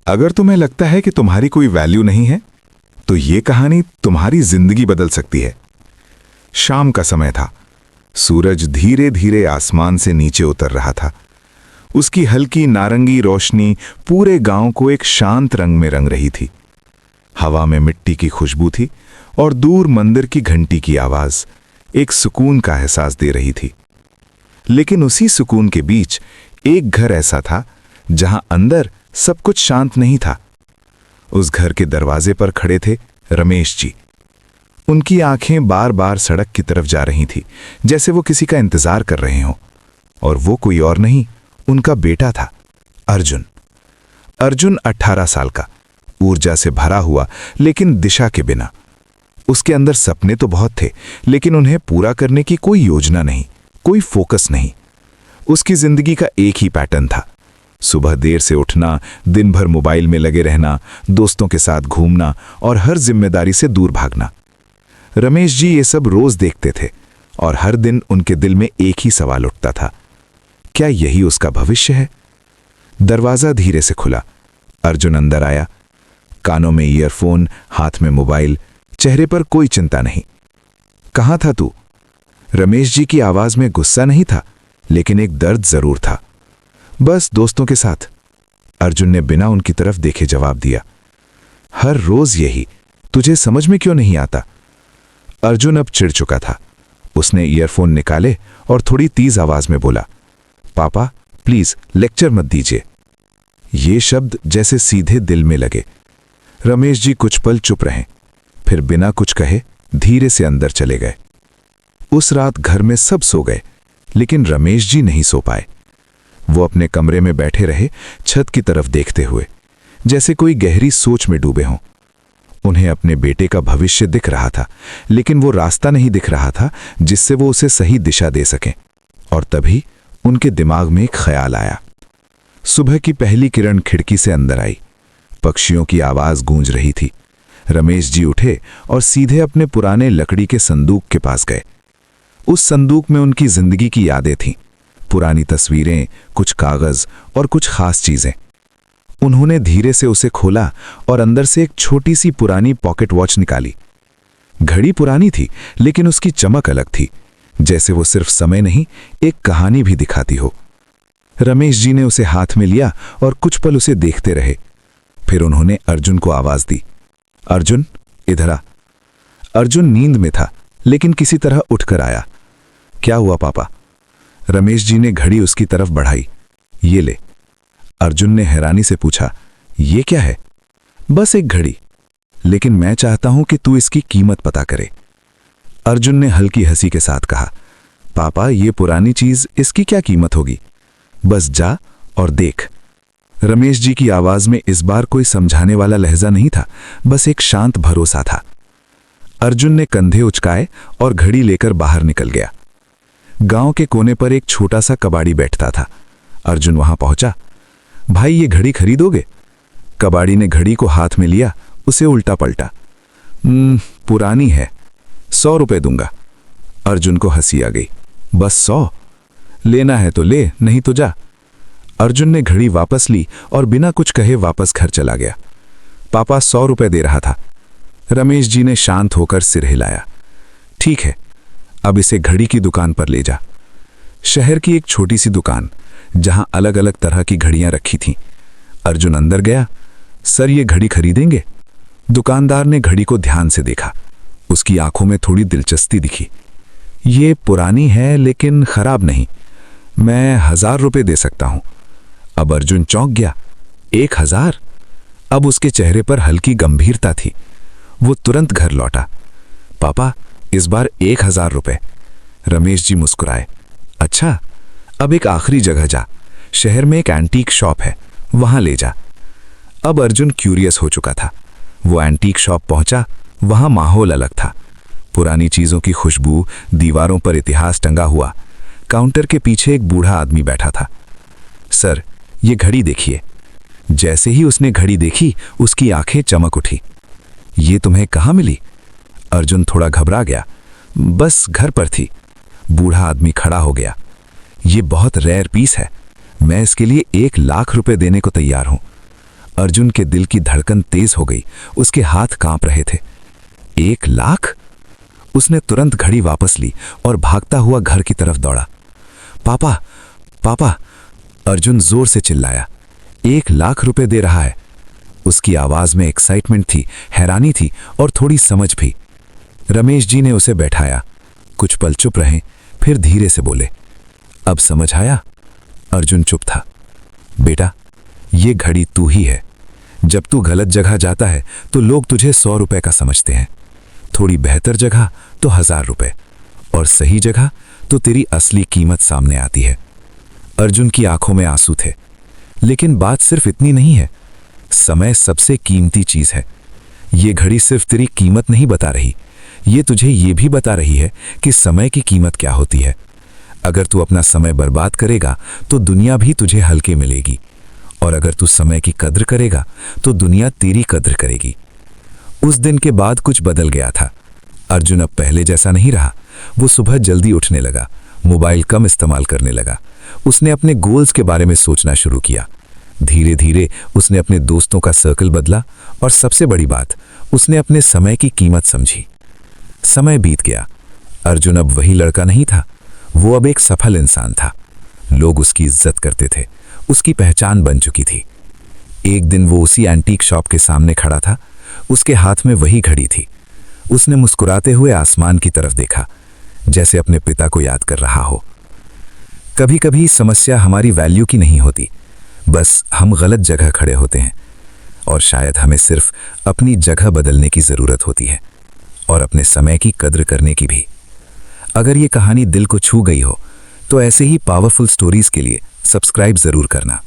अगर तुम्हें लगता है कि तुम्हारी कोई वैल्यू नहीं है, तो ये कहानी तुम्हारी जिंदगी बदल सकती है। शाम का समय था। सूरज धीरे धीरे आसमान से नीचे उतर रहा था। उसकी हल्की नारंगी रोशनी पूरे गांव को एक शांत रंग में रंग रही थी। हवा में मिट्टी की खुशबू थी और दूर मंदिर की घंटी की आवाज एक सुकून का एहसास दे रही थी। लेकिन उसी सुकून के बीच एक घर ऐसा था जहां अंदर सब कुछ शांत नहीं था। उस घर के दरवाजे पर खड़े थे रमेश जी। उनकी आंखें बार बार सड़क की तरफ जा रही थी, जैसे वो किसी का इंतजार कर रहे हों। और वो कोई और नहीं, उनका बेटा था, अर्जुन। अर्जुन 18 साल का, ऊर्जा से भरा हुआ, लेकिन दिशा के बिना। उसके अंदर सपने तो बहुत थे, लेकिन उन्हें पूरा करने की कोई योजना नहीं, कोई फोकस नहीं। उसकी जिंदगी का एक ही पैटर्न था, सुबह देर से उठना, दिन भर मोबाइल में लगे रहना, दोस्तों के साथ घूमना और हर जिम्मेदारी से दूर भागना। रमेश जी ये सब रोज देखते थे और हर दिन उनके दिल में एक ही सवाल उठता था, क्या यही उसका भविष्य है? दरवाजा धीरे से खुला। अर्जुन अंदर आया, कानों में ईयरफोन, हाथ में मोबाइल, चेहरे पर कोई चिंता नहीं। कहाँ था तू? रमेश जी की आवाज में गुस्सा नहीं था, लेकिन एक दर्द जरूर था। बस दोस्तों के साथ, अर्जुन ने बिना उनकी तरफ देखे जवाब दिया। हर रोज यही, तुझे समझ में क्यों नहीं आता? अर्जुन अब चिढ़ चुका था। उसने ईयरफोन निकाले और थोड़ी तेज आवाज में बोला, पापा प्लीज लेक्चर मत दीजिए। ये शब्द जैसे सीधे दिल में लगे। रमेश जी कुछ पल चुप रहे, फिर बिना कुछ कहे धीरे से अंदर चले गए। उस रात घर में सब सो गए, लेकिन रमेश जी नहीं सो पाए। वो अपने कमरे में बैठे रहे, छत की तरफ देखते हुए, जैसे कोई गहरी सोच में डूबे हों। उन्हें अपने बेटे का भविष्य दिख रहा था, लेकिन वो रास्ता नहीं दिख रहा था जिससे वो उसे सही दिशा दे सकें। और तभी उनके दिमाग में एक ख्याल आया। सुबह की पहली किरण खिड़की से अंदर आई। पक्षियों की आवाज गूंज रही थी। रमेश जी उठे और सीधे अपने पुराने लकड़ी के संदूक के पास गए। उस संदूक में उनकी जिंदगी की यादें थीं, पुरानी तस्वीरें, कुछ कागज और कुछ खास चीजें। उन्होंने धीरे से उसे खोला और अंदर से एक छोटी सी पुरानी पॉकेट वॉच निकाली। घड़ी पुरानी थी, लेकिन उसकी चमक अलग थी, जैसे वो सिर्फ समय नहीं, एक कहानी भी दिखाती हो। रमेश जी ने उसे हाथ में लिया और कुछ पल उसे देखते रहे। फिर उन्होंने अर्जुन को आवाज दी, अर्जुन इधर आ। अर्जुन नींद में था, लेकिन किसी तरह उठकर आया। क्या हुआ पापा? रमेश जी ने घड़ी उसकी तरफ बढ़ाई। ये ले। अर्जुन ने हैरानी से पूछा, ये क्या है? बस एक घड़ी, लेकिन मैं चाहता हूं कि तू इसकी कीमत पता करे। अर्जुन ने हल्की हंसी के साथ कहा, पापा ये पुरानी चीज, इसकी क्या कीमत होगी? बस जा और देख। रमेश जी की आवाज में इस बार कोई समझाने वाला लहजा नहीं था, बस एक शांत भरोसा था। अर्जुन ने कंधे उचकाए और घड़ी लेकर बाहर निकल गया। गांव के कोने पर एक छोटा सा कबाड़ी बैठता था। अर्जुन वहां पहुंचा। भाई ये घड़ी खरीदोगे? कबाड़ी ने घड़ी को हाथ में लिया, उसे उल्टा पलटा। पुरानी है, 100 रुपए दूंगा। अर्जुन को हंसी आ गई। बस 100? लेना है तो ले, नहीं तो जा। अर्जुन ने घड़ी वापस ली और बिना कुछ कहे वापस घर चला गया। पापा 100 रुपए दे रहा था। रमेश जी ने शांत होकर सिर हिलाया। ठीक है, अब इसे घड़ी की दुकान पर ले जा। शहर की एक छोटी सी दुकान, जहां अलग अलग तरह की घड़ियां रखी थीं। अर्जुन अंदर गया। सर ये घड़ी खरीदेंगे? दुकानदार ने घड़ी को ध्यान से देखा। उसकी आंखों में थोड़ी दिलचस्पी दिखी। ये पुरानी है, लेकिन खराब नहीं। मैं 1000 रुपए दे सकता हूं। अब अर्जुन चौंक गया। 1000? अब उसके चेहरे पर हल्की गंभीरता थी। वो तुरंत घर लौटा। पापा इस बार 1000 रुपए। रमेश जी मुस्कुराए। अच्छा, अब एक आखिरी जगह जा। शहर में एक एंटीक शॉप है, वहां ले जा। अब अर्जुन क्यूरियस हो चुका था। वो एंटीक शॉप पहुंचा। वहां माहौल अलग था। पुरानी चीजों की खुशबू, दीवारों पर इतिहास टंगा हुआ। काउंटर के पीछे एक बूढ़ा आदमी बैठा था। सर ये घड़ी देखिए। जैसे ही उसने घड़ी देखी, उसकी आंखें चमक उठी। ये तुम्हें कहाँ मिली? अर्जुन थोड़ा घबरा गया। बस घर पर थी। बूढ़ा आदमी खड़ा हो गया। ये बहुत रेयर पीस है, मैं इसके लिए 1 लाख रुपए देने को तैयार हूं। अर्जुन के दिल की धड़कन तेज हो गई, उसके हाथ कांप रहे थे। 1 लाख? उसने तुरंत घड़ी वापस ली और भागता हुआ घर की तरफ दौड़ा। पापा, पापा, अर्जुन जोर से चिल्लाया। 1 लाख रुपए दे रहा है। उसकी आवाज में एक्साइटमेंट थी, हैरानी थी और थोड़ी समझ भी। रमेश जी ने उसे बैठाया। कुछ पल चुप रहे, फिर धीरे से बोले, अब समझ आया? अर्जुन चुप था। बेटा, ये घड़ी तू ही है। जब तू गलत जगह जाता है तो लोग तुझे 100 रुपए का समझते हैं, थोड़ी बेहतर जगह तो 1000 रुपए, और सही जगह तो तेरी असली कीमत सामने आती है। अर्जुन की आंखों में आंसू थे। लेकिन बात सिर्फ इतनी नहीं है। समय सबसे कीमती चीज है। ये घड़ी सिर्फ तेरी कीमत नहीं बता रही, ये तुझे ये भी बता रही है कि समय की कीमत क्या होती है। अगर तू अपना समय बर्बाद करेगा तो दुनिया भी तुझे हल्के मिलेगी, और अगर तू समय की कद्र करेगा तो दुनिया तेरी कद्र करेगी। उस दिन के बाद कुछ बदल गया था। अर्जुन अब पहले जैसा नहीं रहा। वो सुबह जल्दी उठने लगा, मोबाइल कम इस्तेमाल करने लगा। उसने अपने गोल्स के बारे में सोचना शुरू किया। धीरे धीरे उसने अपने दोस्तों का सर्कल बदला, और सबसे बड़ी बात, उसने अपने समय की कीमत समझी। समय बीत गया। अर्जुन अब वही लड़का नहीं था। वो अब एक सफल इंसान था। लोग उसकी इज्जत करते थे, उसकी पहचान बन चुकी थी। एक दिन वो उसी एंटीक शॉप के सामने खड़ा था। उसके हाथ में वही घड़ी थी। उसने मुस्कुराते हुए आसमान की तरफ देखा, जैसे अपने पिता को याद कर रहा हो। कभी कभी समस्या हमारी वैल्यू की नहीं होती, बस हम गलत जगह खड़े होते हैं, और शायद हमें सिर्फ अपनी जगह बदलने की जरूरत होती है, और अपने समय की कद्र करने की भी। अगर ये कहानी दिल को छू गई हो तो ऐसे ही पावरफुल स्टोरीज के लिए सब्सक्राइब जरूर करना।